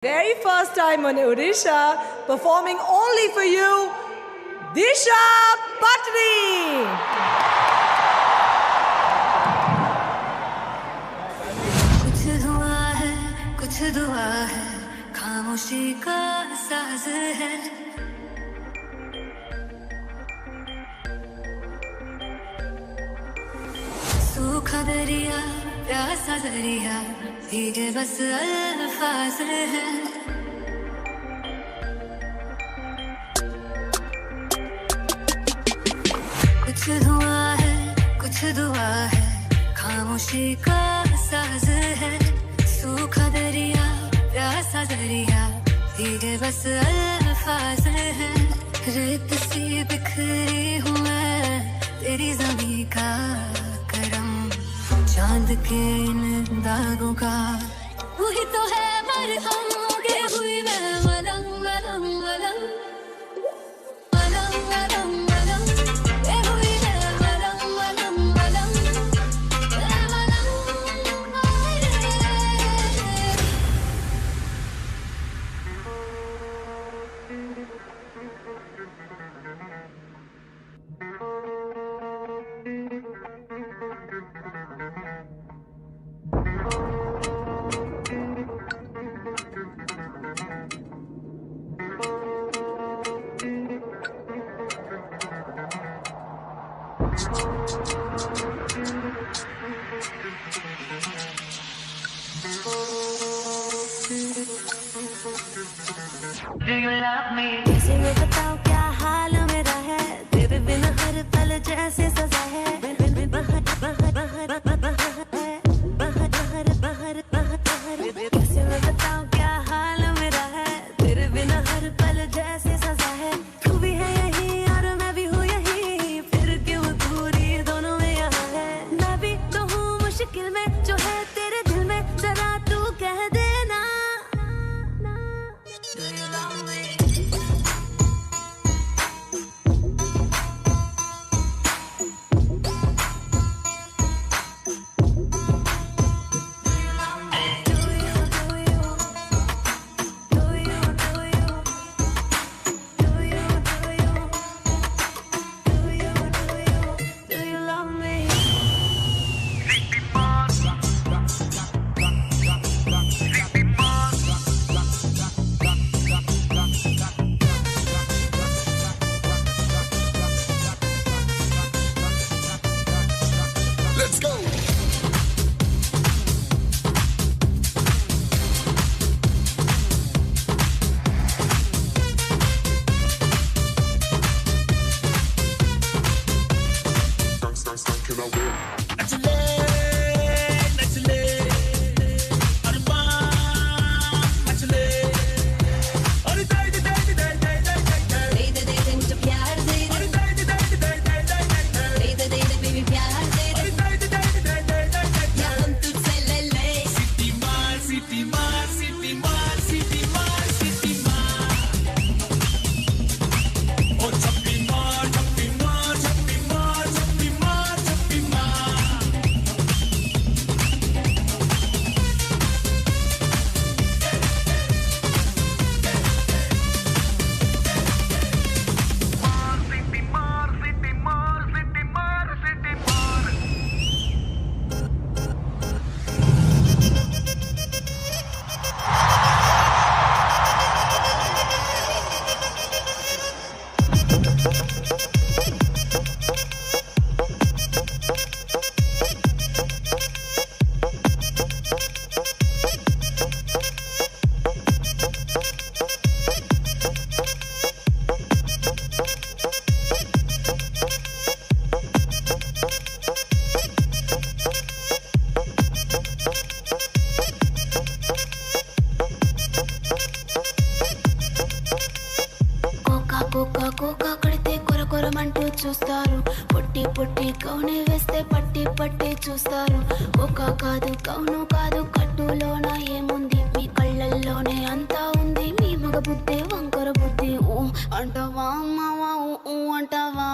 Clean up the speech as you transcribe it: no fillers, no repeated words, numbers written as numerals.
Very first time on Odisha, performing only for you, Disha Patni. कुछ हुआ है, कुछ दुआ है, खामोशी का साज है। सूखा दरिया, प्यासा दरिया, भीगे बस अल्फाज है। कुछ हुआ है, कुछ दुआ है, खामोशी का साज है। सूखा दरिया, प्यासा दरिया, भीगे बस अल्फाज है। रेत सी बिखरी हूँ मैं, तेरी ज़मीं का करम, चांद के इन दागों का वही तो है मरहम। के हुई मैं मलंग मलंग मलंग मलंग मलंग मलंग, के हुई मैं मलंग मलंग मलंग Do you love me? कैसे मैं बताऊं क्या हाल मेरा है, तेरे बिना हर पल जैसे सजा है। कैसे मैं बताऊं क्या हाल मेरा है, तेरे बिना हर पल जैसे सजा है। तू भी है यही और मैं भी हूँ यही, फिर क्यों दूरी दोनों में यहाँ है। मैं भी तो हूँ मुश्किल में, जो है तेरे दिल में, जरा तू कह देना। Do you love me? Let's go. Can I win? दे दे मुझे प्यार दे दे दे बेबी प्यार दे या हम तुझसे ले ले। కోకా కడితే కొర కొరమంటూ చూస్తారు, పొట్టి పొట్టి కౌని వేస్తే పట్టి పట్టి చూస్తారు. కోకా కాదు కౌను కాదు, కట్టులోన ఏముంది, మీ కళ్ళల్లోనే అంతా ఉంది. మీ మగ బుద్ధి వంకర బుద్ధి, ఊ అంటావా మావా, ఊ అంటావా.